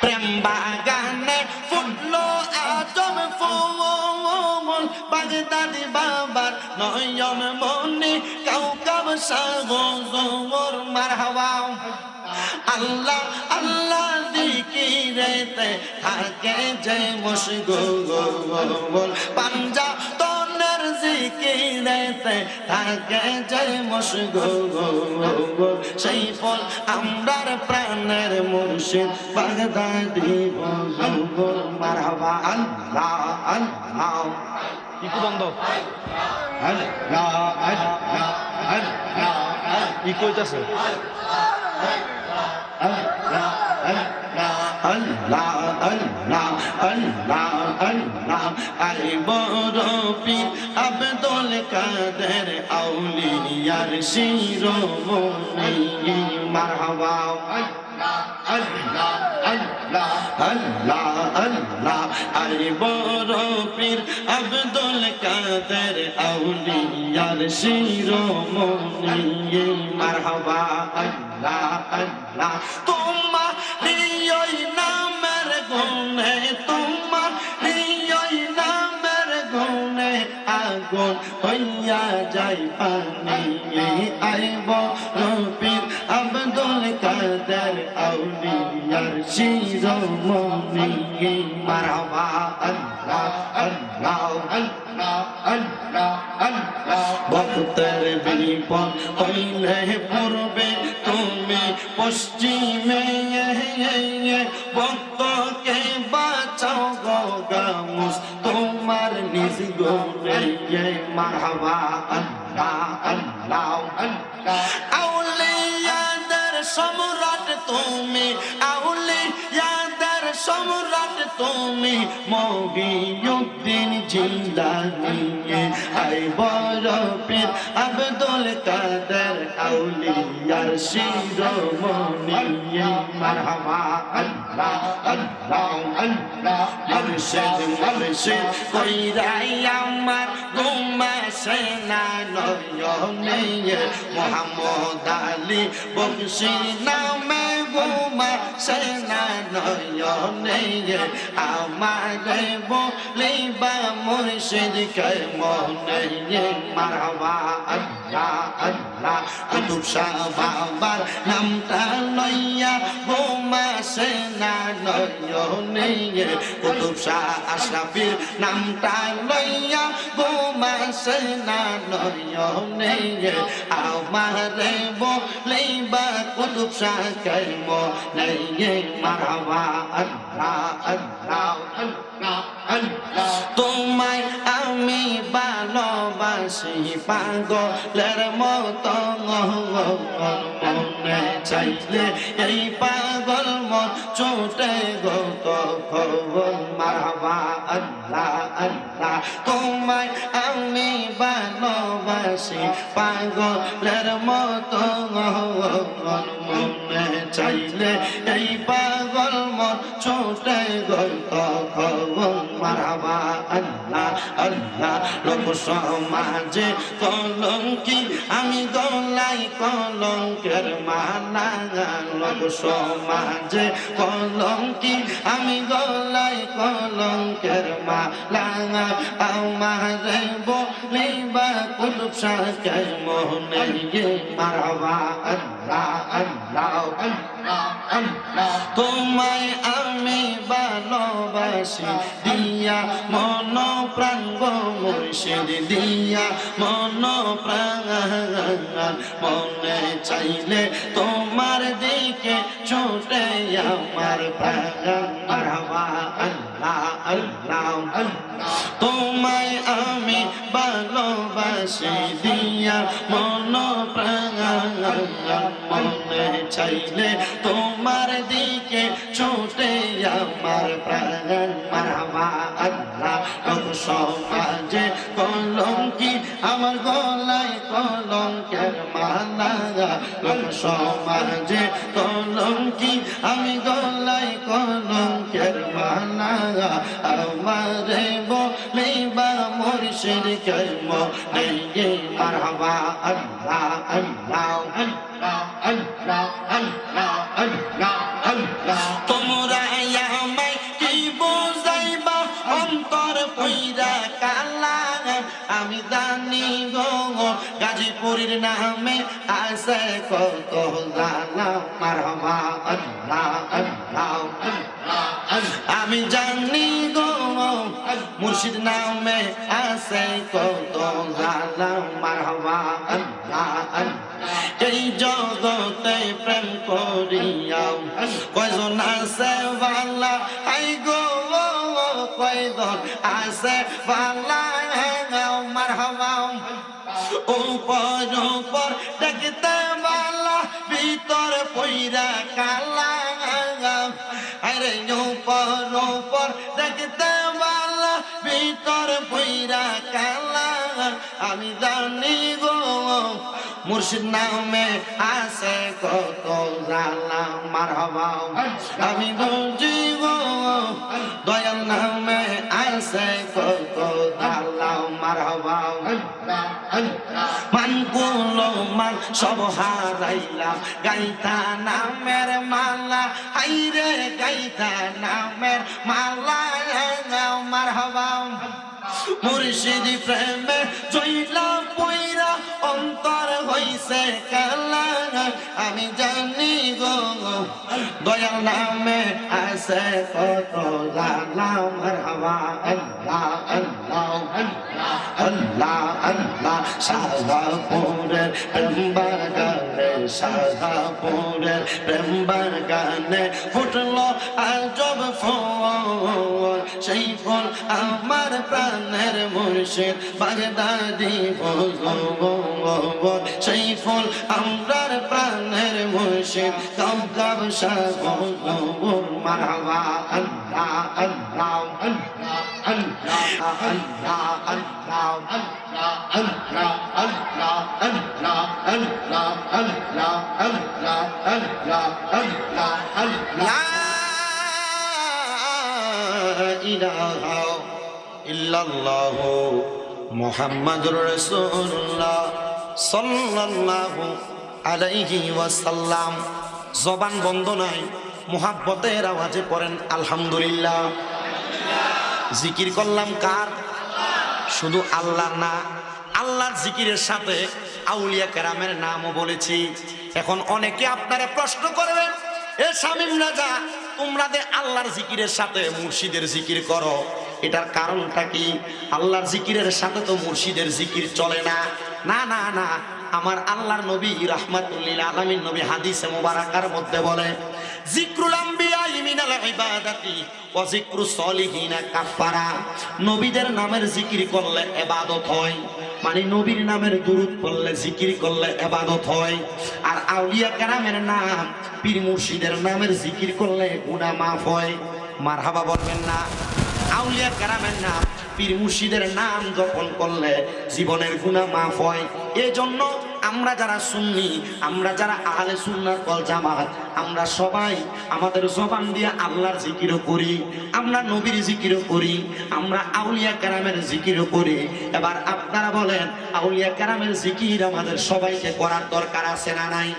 প্রেম বাগানে ফুটলো আজম ফুল বাগদাদি বাবার নয়ন মনি কাউকাব সাগর মারহাবা আল্লাহ আল্লাহ জিকিরেতে থাকে যে মশগুল পাঞ্জা তনের জিকিরেতে থাকে যে মশগুল সেই ফল আমরার প্রাণের মুর্শিদ বাগদাদি বুজুর্গ মারহাবা আল্লাহ আল্লাহ ইকু বন্ধ আল্লাহ আল্লাহ আল্লাহ ইকু হইতাছে Allah, Allah, Allah, Allah, Allah, Allah, I boropi Abdul Kader Auliyar Shiromoni Marhaba Allah, Allah, Allah, Allah, Allah, I boropi Abdul Kader Auliyar Shiromoni Marhaba Allah, Allah, তোমার ওই নামের গুণে তোমার ওই নামের গুণে আগুন হইয়া যাই পানি আইব রবির আব্দুল কাদের আউলিয়ার শিরোমণি মারহাবা আল্লাহ আল্লাহ আল্লাহ আল্লাহ আল্লাহ ভক্তের বিপদ হইলে পূর্বে তুমি পশ্চিমে ভক্তকে বাঁচাও গো গামুস তোমার নিজ গুণে মারহাবা আল্লাহ আল্লাহ আল্লাহ আউলিয়াদের সম্রাট তুমি আউলিয়াদের সম্রাট তুমি মহিউদ্দিন জিলানী আই বড় পীর আব্দুল কাদের আউলিয়ার শিরোমণি মারহাবা আল্লাহ আল্লাহ আল্লাহ মুর্শিদ মুর্শিদ কইরাই আমার ঘুমাসে না নয়নে মুহাম্মদ আলী বংশী নামে ঘুমাসে না নয়নে আমারে বলিবা মুর্শিদ কে মনে মারহাবা আল্লাহ আল্লাহ কুতুব শাহ বাবার নামটা লইয়া ঘুমাসে না নয়নে কুতুব শাহ আশরাফির নামটা লইয়া ঘুমাসে না নয়নে আমারে বলিবা কুতুব শাহ কে মনে মারহাবা আল্লাহ আল্লাহ আল্লাহ আল্লাহ তোমায় আমি ভালোবাসি পাগলের মতো মনে চাইলে এই পাগল মন ছুটে গো তখন মারহাবা আল্লাহ আল্লাহ তোমায় আমি ভালোবাসি পাগলের মতো মনে চাইলে এই পাগল মন ছুটে গো তখন মারহাবা আল্লাহ আল্লাহ লোক সমাজে কলঙ্কি আমি গলাই কলঙ্কের মালা লোক সমাজে কলঙ্কি আমি গলাই কলঙ্কের মালা আমারে বলিবা কুতুব শাহ কে মনে মারহাবা আল্লাহ আল্লাহ আল্লাহ আল্লাহ তোমায় আমি ভালোবাসি দিয়া মন প্রাণ গো মুর্শিদ দিয়া মন প্রাণ মনে চাইলে তোমার দিকে ছোটে আমার প্রাণ মারহাবা আল্লাহ আল্লাহ আল্লাহ তোমায় আমি ভালোবাসি দিয়া মন প্রাণ মনে চাইলে তোমার দিকে ছোটে আমার প্রাণ মারহাবা আল্লাহ লোক সমাজে কলঙ্কি আমার গলায় কলঙ্কের মালা লোক সমাজে কলঙ্কি আমি গলায় কলঙ্কের মালা আমারে বলিবা মুর্শিদ কে মনে মারহাবা আল্লাহ আল্লাহ আল্লাহ আল্লাহ আল্লাহ আল্লাহ আল্লাহ তোমরা পইরা কালা আমি জানি গো গাজীপুরের নামে আছে কত জালা মারহাবা আল্লাহ আল্লাহ আমি জানি গো মুর্শিদ নামে আছে কত জালা মারহাবা আল্লাহ এই জগতে প্রেম করিয়া কয়জন আছে ভালা আই গো কয়জন আছে ভালা মারহাবা উপর উপর দেখতে ভালা ভিতর পইরা কালা আরে উপর উপর দেখতে ভালা ভিতর পইরা কালা আমি জানি গো মুর্শিদ নামে আছে কত জালা মারহাবা আমি বুঝি গো দয়াল নামে আছে কত জালা মারহাবা মানগুলো মান সব হারাইলাম গাইতা নামের মালা হাইরে গাইতা নামের মালা মারহাবা মুর্শিদ প্রেমে জইলা পইরা অন্তর হইছে কালা আমি জানি গো দয়াল নামে আছে কত জালা মারহাবা আল্লাহ আল্লাহ আল্লাহ আল্লাহ শাহজাপুরের প্রেম বাগানে শাহজাপুরের প্রেম বাগানে ফুটলো আজব ফুল সেই ফুল আমার প্রাণের মুর্শিদ বাগদাদি ফুল সেই ফুল আমরার প্রাণের মুর্শিদ কাউকাব শাহ মারহাবা আল্লাহ আল্লাহ আল্লাহ আল্লাহ আল্লাহ আল্লাহ আল্লাহ আল্লাহ আল্লাহ আল্লাহ আল্লাহ আল্লাহ আল্লাহ আল্লাহ আল্লাহ ইলাহা ইল্লাল্লাহ মুহাম্মাদুর রাসূলুল্লাহ সাল্লাল্লাহু আলাইহি ওয়াসাল্লাম জবান বন্ধ নাই মুহাব্বতের আওয়াজে পড়েন আলহামদুলিল্লাহ জিকির করলাম কার শুধু আল্লাহ না আল্লাহর জিকিরের সাথে আউলিয়া কেরামের নামও বলেছি এখন অনেকে আপনারা প্রশ্ন করবেন এ শামীম রাজা তোমরা যে আল্লাহর জিকিরের সাথে মুর্শিদের জিকির করো এটার কারণটা কি আল্লাহর জিকিরের সাথে তো মুর্শিদের জিকির চলে না না না না আমার আল্লাহর নবী রাহমাতুল লিল আলামিন নবী হাদিসে মুবারাকার মধ্যে বলে যিকরুল আম্বিয়া মিনাল ইবাদাতি ওয়া যিকরুস সলিহিনা কাফারা নবীদের নামের জিকির করলে ইবাদত হয় মানে নবীর নামের দুরূদ পড়লে জিকির করলে ইবাদত হয় আর আউলিয়া কেরামের নাম পীর মুর্শিদের নামের জিকির করলে গুনাহ মাফ হয় মারহাবা বলবেন না আউলিয়া কেরামের নাম পীর মুর্শিদের নাম জপন করলে জীবনের গুনাহ মাফ হয় এজন্য আমরা যারা সুন্নি আমরা যারা আহলে সুন্নাত ওয়াল জামাত আমরা সবাই আমাদের জবান দিয়ে আল্লাহর জিকিরও করি আমরা নবীর জিকিরও করি আমরা আউলিয়া কেরামের জিকিরও করি এবার আপনারা বলেন আউলিয়া কেরামের জিকির আমাদের সবাইকে করার দরকার আছে না নাই